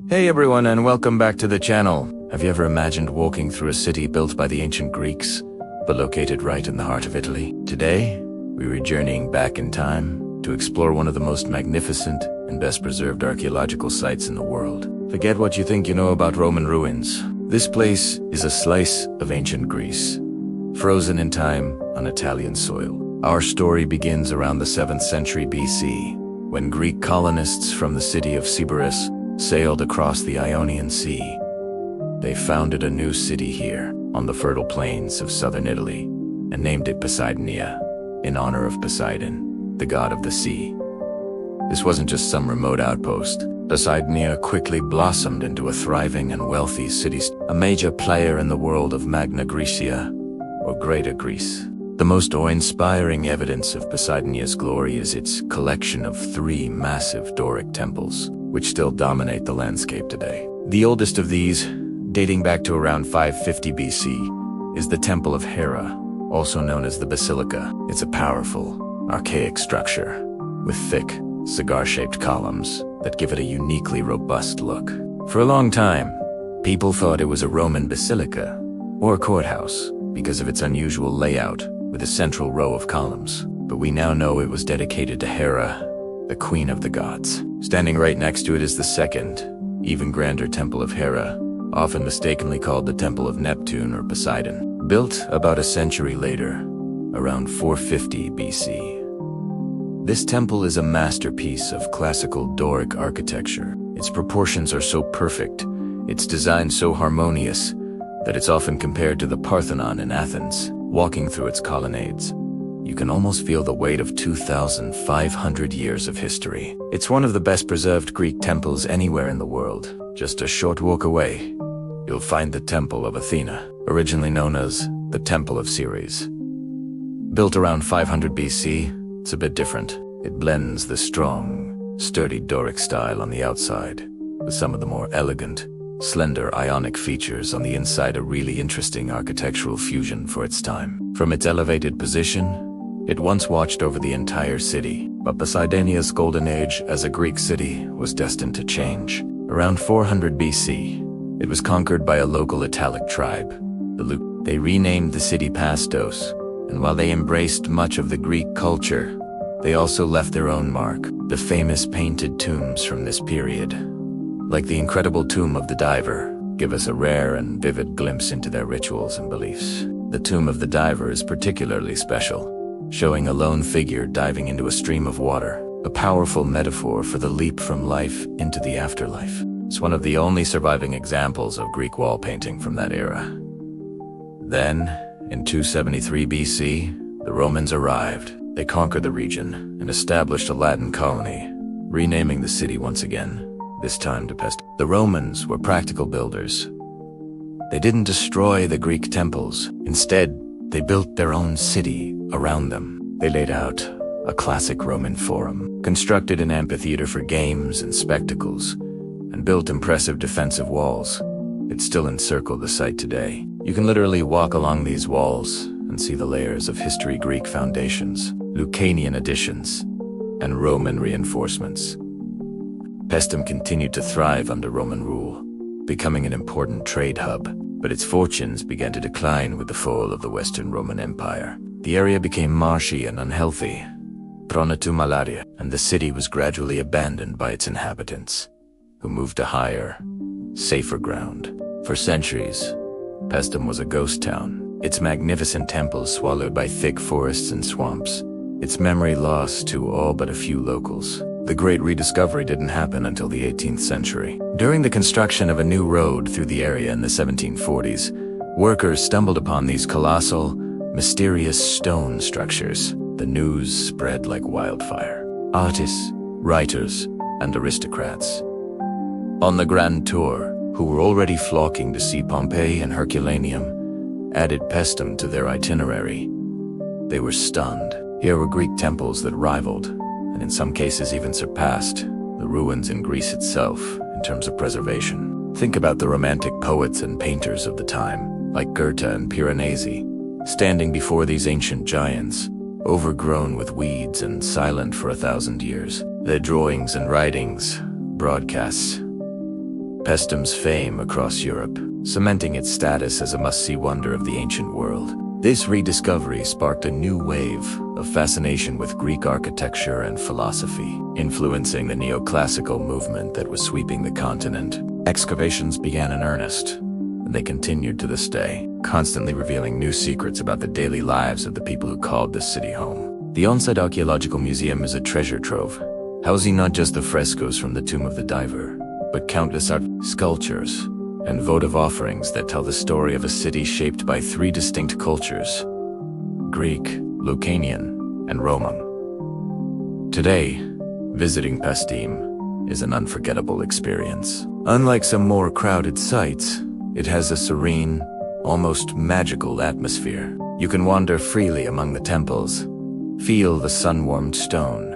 Hey everyone, and welcome back to the channel. Have you ever imagined walking through a city built by the ancient Greeks, but located right in the heart of Italy? Today, we're journeying back in time to explore one of the most magnificent and best preserved archaeological sites in the world. Forget what you think you know about Roman ruins. This place is a slice of ancient Greece, frozen in time on Italian soil. Our story begins around the 7th century BC, when Greek colonists from the city of Sybaris sailed across the Ionian Sea. They founded a new city here on the fertile plains of southern Italy and named it Poseidonia, in honor of Poseidon, the god of the sea. This wasn't just some remote outpost. Poseidonia quickly blossomed into a thriving and wealthy city, a major player in the world of Magna Graecia, or Greater Greece. The most awe-inspiring evidence of Poseidonia's glory is its collection of 3 massive Doric temples, which still dominate the landscape today. The oldest of these, dating back to around 550 BC, is the Temple of Hera, also known as the Basilica. It's a powerful, archaic structure with thick, cigar-shaped columns that give it a uniquely robust look. For a long time, people thought it was a Roman basilica or a courthouse because of its unusual layout with a central row of columns. But we now know it was dedicated to Hera, the queen of the gods. Standing right next to it is the second, even grander Temple of Hera, often mistakenly called the Temple of Neptune or Poseidon. Built about a century later, around 450 BC. This temple is a masterpiece of classical Doric architecture. Its proportions are so perfect, its design so harmonious, that it's often compared to the Parthenon in Athens. Walking through its colonnades, you can almost feel the weight of 2,500 years of history. It's one of the best preserved Greek temples anywhere in the world. Just a short walk away, you'll find the Temple of Athena, originally known as the Temple of Ceres. Built around 500 BC, it's a bit different. It blends the strong, sturdy Doric style on the outside with some of the more elegant, slender Ionic features on the inside, a really interesting architectural fusion for its time. From its elevated position, it once watched over the entire city, but Poseidonia's golden age as a Greek city was destined to change. Around 400 BC, it was conquered by a local Italic tribe, the Luc. They renamed the city Paestum, and while they embraced much of the Greek culture, they also left their own mark. The famous painted tombs from this period, like the incredible tomb of the diver, give us a rare and vivid glimpse into their rituals and beliefs. The tomb of the diver is particularly special, showing a lone figure diving into a stream of water, a powerful metaphor for the leap from life into the afterlife. It's one of the only surviving examples of Greek wall painting from that era. Then, in 273 BC, the Romans arrived. They conquered the region and established a Latin colony, renaming the city once again, this time to Paestum. The Romans were practical builders. They didn't destroy the Greek temples. Instead, they built their own city around them. They laid out a classic Roman forum, constructed an amphitheater for games and spectacles, and built impressive defensive walls. It still encircle the site today. You can literally walk along these walls and see the layers of history, Greek foundations, Lucanian additions, and Roman reinforcements. Paestum continued to thrive under Roman rule, becoming an important trade hub, but its fortunes began to decline with the fall of the Western Roman Empire. The area became marshy and unhealthy, prone to malaria, and the city was gradually abandoned by its inhabitants, who moved to higher, safer ground. For centuries, Paestum was a ghost town, its magnificent temples swallowed by thick forests and swamps, its memory lost to all but a few locals. The great rediscovery didn't happen until the 18th century. During the construction of a new road through the area in the 1740s, workers stumbled upon these colossal, mysterious stone structures. The news spread like wildfire. Artists, writers, and aristocrats on the Grand Tour, who were already flocking to see Pompeii and Herculaneum, added Paestum to their itinerary. They were stunned. Here were Greek temples that rivaled, and in some cases even surpassed, the ruins in Greece itself in terms of preservation. Think about the romantic poets and painters of the time, like Goethe and Piranesi, standing before these ancient giants, overgrown with weeds and silent for 1,000 years. Their drawings and writings, broadcasts, Paestum's fame across Europe, cementing its status as a must-see wonder of the ancient world. This rediscovery sparked a new wave of fascination with Greek architecture and philosophy, influencing the neoclassical movement that was sweeping the continent. Excavations began in earnest, and they continued to this day, constantly revealing new secrets about the daily lives of the people who called this city home. The on-site archaeological museum is a treasure trove, housing not just the frescoes from the Tomb of the Diver, but countless art sculptures and votive offerings that tell the story of a city shaped by three distinct cultures: Greek, Lucanian, and Roman. Today, visiting Paestum is an unforgettable experience. Unlike some more crowded sites, it has a serene, almost magical atmosphere. You can wander freely among the temples, feel the sun-warmed stone,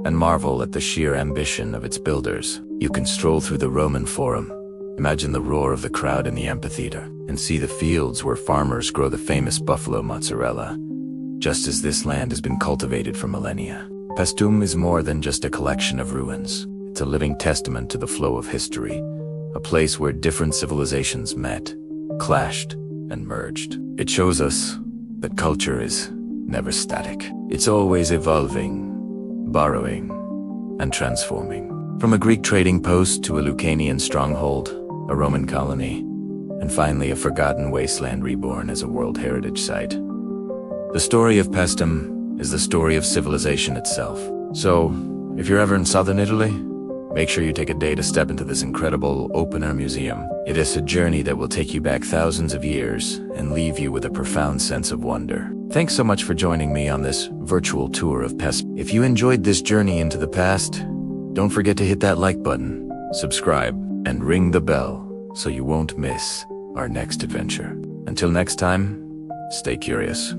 and marvel at the sheer ambition of its builders. You can stroll through the Roman Forum, imagine the roar of the crowd in the amphitheater, and see the fields where farmers grow the famous buffalo mozzarella, just as this land has been cultivated for millennia. Paestum is more than just a collection of ruins. It's a living testament to the flow of history, a place where different civilizations met, clashed, and merged. It shows us that culture is never static. It's always evolving, borrowing, and transforming. From a Greek trading post to a Lucanian stronghold, a Roman colony, and finally a forgotten wasteland reborn as a World Heritage Site. The story of Paestum is the story of civilization itself. So, if you're ever in southern Italy, make sure you take a day to step into this incredible open-air museum. It is a journey that will take you back thousands of years and leave you with a profound sense of wonder. Thanks so much for joining me on this virtual tour of Paestum. If you enjoyed this journey into the past, don't forget to hit that like button, subscribe, and ring the bell so you won't miss our next adventure. Until next time, stay curious.